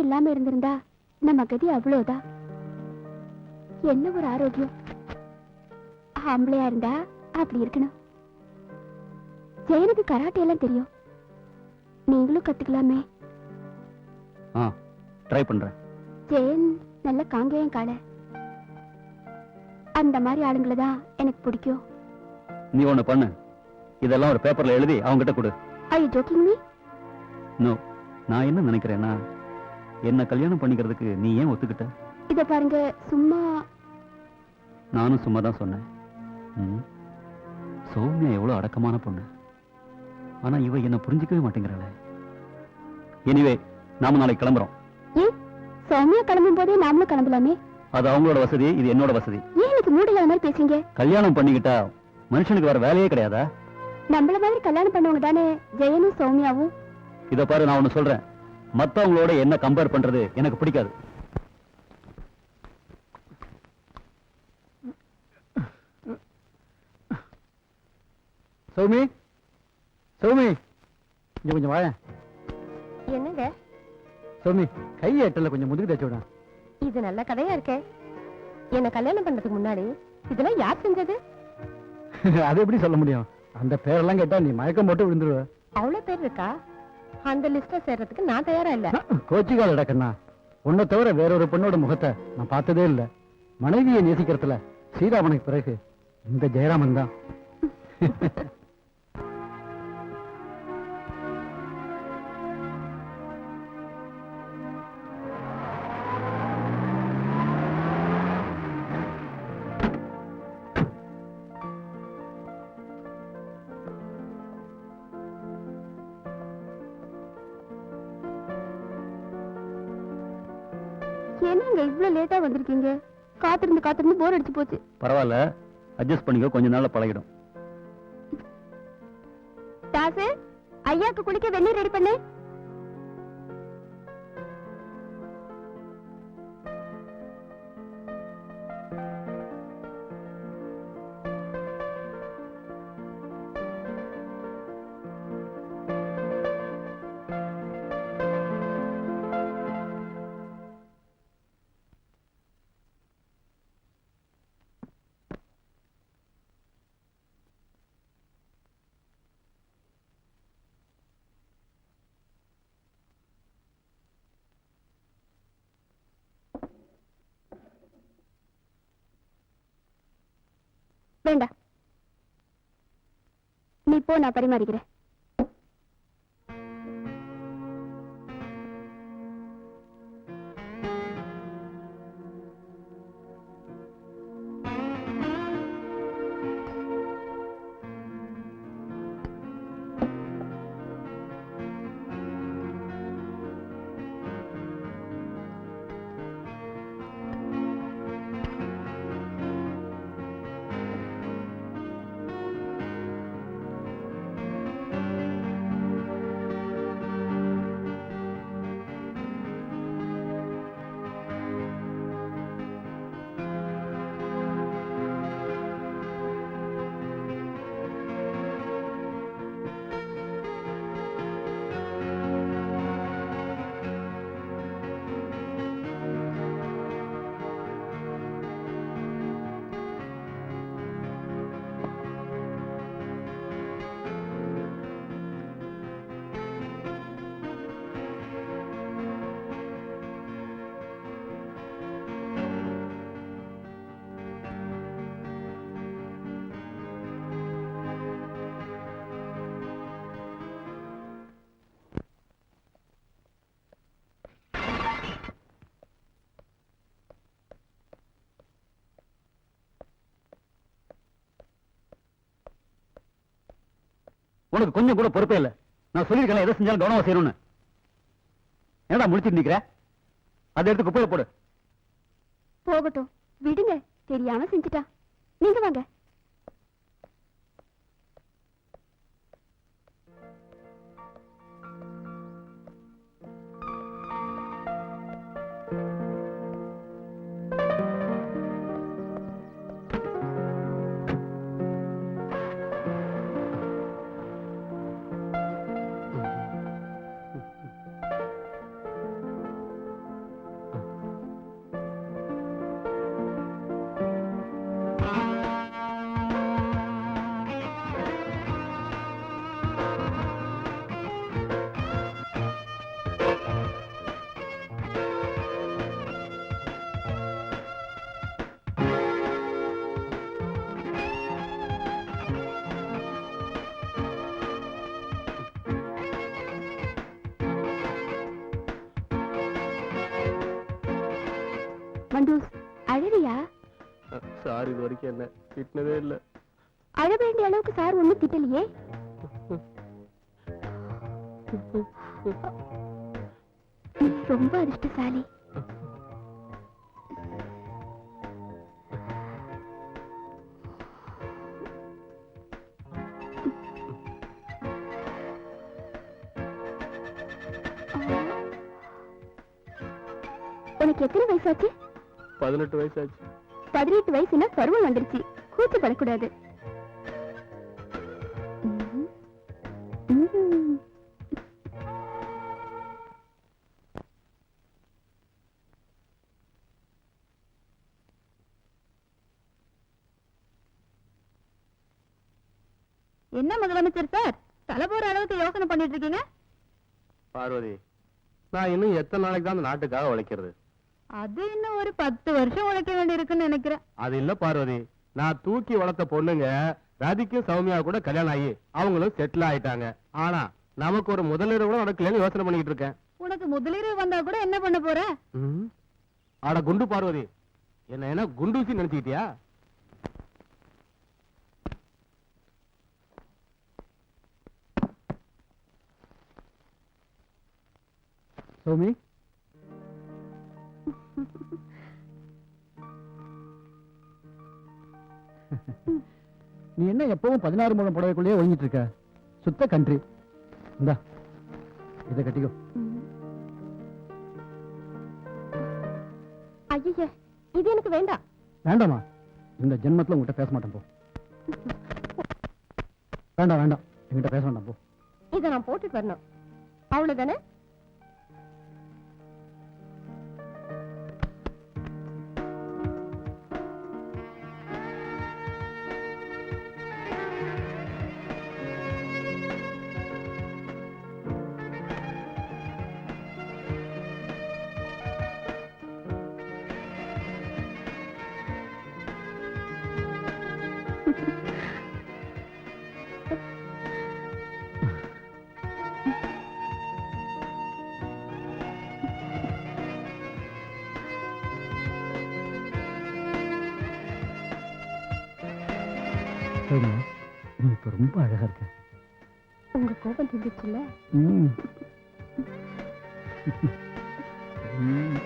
இல்லாம இருந்திருந்தா நம்ம கதி அவ்வளவுதான். என்ன ஒரு ஆரோக்கியம். ஆம்பளையா இருந்தா அப்படி இருக்கணும். ஜெயனுக்கு கராட்டே எல்லாம் தெரியும். நீங்களும் கத்துக்கலாமே. ட்ரை பண்றேன். ஜெயன் நல்ல காங்கேயம் கால. அந்த மாதிரி ஆளுங்களை தான் எனக்கு பிடிக்கும். நீ ஒண்ணு பண்ணு, இதெல்லாம் ஒரு பேப்பர்ல எழுதி அவங்க கிட்ட கொடு. Are you joking me? No, நான் என்ன நினைக்கிறேன்னா, என்ன கல்யாணம் பண்ணிக்கிறதுக்கு நீ ஏன் ஒத்துக்கிட்ட? இத பாருங்க, சும்மா. நானும் சும்மா தான் சொன்னேன். சௌமியா எவ்வளவு அடக்கமான பொண்ணு. ஆனா இவ என்ன புரிஞ்சுக்கவே மாட்டேங்கிறாளே. எனிவே, நாம நாளைக்கு கிளம்புறோம். ஏன் சௌமியா கிளம்பும் போதே நாமளும் கிளம்பலாமே. அது அவங்களோட வசதி, இது என்னோட வசதி. ஏன் எனக்கு மூடல மாதிரி பேசுறீங்க? கல்யாணம் பண்ணிக்கிட்டா மனுஷனுக்கு வேற வேலையே கிடையாதா? நம்மள மாதிரி கல்யாணம் பண்ணவங்க தானே ஜெயனும் சௌமியாவும். இத பாரு, நான் ஒண்ணு சொல்றேன். மத்தவங்களோட என்ன கம்பேர் பண்றது எனக்கு பிடிக்காது. சௌமி, சௌமி, இங்க கொஞ்சம் வாழ. என்னங்க சௌமி, கையை எட்டல கொஞ்சம் முதுகு தேய்ச்சு விட. இது நல்ல கதையா இருக்கே. என்ன கல்யாணம் பண்றதுக்கு முன்னாடி இதெல்லாம் யார் செஞ்சது? அது எப்படி சொல்ல முடியும்? அந்த பேரெல்லாம் கேட்டா நீ மயக்கம் போட்டு விழுந்துருவ. அவ்வளவு பேர் இருக்கா? அந்த லிஸ்ட சேர்றதுக்கு நான் தயாரா இல்ல. கோச்சிக்கால் இடக்கண்ணா, உன்னை தவிர வேறொரு பெண்ணோட முகத்தை நான் பார்த்ததே இல்ல. மனைவியை நேசிக்கிறதுல ஸ்ரீராமனுக்கு பிறகு இந்த ஜெயராமன் தான். என்னங்க இவ்வளவு லேட்டா வந்திருக்கீங்க? காத்திருந்து போர் அடிச்சு போச்சு. பரவாயில்ல, அட்ஜஸ்ட் பண்ணிக்கோ, கொஞ்ச நாள்ல பழகிடும். தாசு, ஐயாக்கு குளிக்க வெந்நீர் ரெடி பண்ணு. வேண்டாம், நீ போ, நான் பரிமாறிக்கிறேன். உனக்கு கொஞ்சம் கூட பொறுப்பே இல்ல. நான் சொல்லிருக்கேன், எதை செஞ்சாலும் கவனமா செய்யணும்னு. என்னடா முடிச்சுட்டு நிக்கிற? அதை எடுத்து குப்பையில போடு. போகட்டும், விடுங்க, தெரியாம செஞ்சுட்டா. நீங்க வாங்க. மண்டூஸ், அழறியா? சார் இது வரைக்கும் என்ன திட்டினதே இல்ல. அழ வேண்டிய அளவுக்கு சார் ஒண்ணும் திட்டலையே. ரொம்ப அதிர்ஷ்டசாலி. உனக்கு எத்தனை வயசாச்சு? 18 வயசாச்சு. 18 வயசுனா பருவம் வந்துருச்சு. கூச்சப்படக்கூடாது. என்ன முதலமைச்சர் சார், தலை போற அளவுக்கு யோசனை பண்ணிட்டு இருக்கீங்க? பார்வதி, நான் இன்னும் எத்தனை நாளைக்கு தான் அந்த நாட்டுக்காக உழைக்கிறது? அது இன்னும் ஒரு 10 வருஷம் உழைக்க வேண்டி இருக்குன்னு நினைக்கிறேன். அது இல்ல பார்வதி, நான் தூக்கி வளர்த்த பொண்ணுங்க ராதிக்கும் சௌமியா கூட கல்யாணம் ஆகி அவங்களும் செட்டில் ஆயிட்டாங்க. ஆனா நமக்கு ஒரு முதலீடு கூட நடக்கலன்னு யோசனை பண்ணிட்டு இருக்கேன். உனக்கு முதலீடு வந்தா கூட என்ன பண்ண போற? ஆட குண்டு பார்வதி, என்ன குண்டூசி நினைச்சுக்கிட்டியா? சௌமி, நீ என்ன எப்பவும் 16 முழம் புடவைக்குள்ளேயே ஒழிஞ்சிட்டு இருக்க? சுத்த கண்ட்ரி. இந்தா இதை கட்டிக்கோ. ஐயே, இது எனக்கு வேண்டாம். வேண்டாமா? இந்த ஜென்மத்துல உங்ககிட்ட பேச மாட்டேன் போ. வேண்டாம் வேண்டாம், என்கிட்ட பேச வேண்டாம் போ. இதை நான் போட்டுட்டு வரணும், அவ்வளவுதானே? சௌமியா, நீ இப்ப ரொம்ப அழகா இருக்க. உங்க கோபம் தீர்ந்துச்சுல்ல? ம். ம்.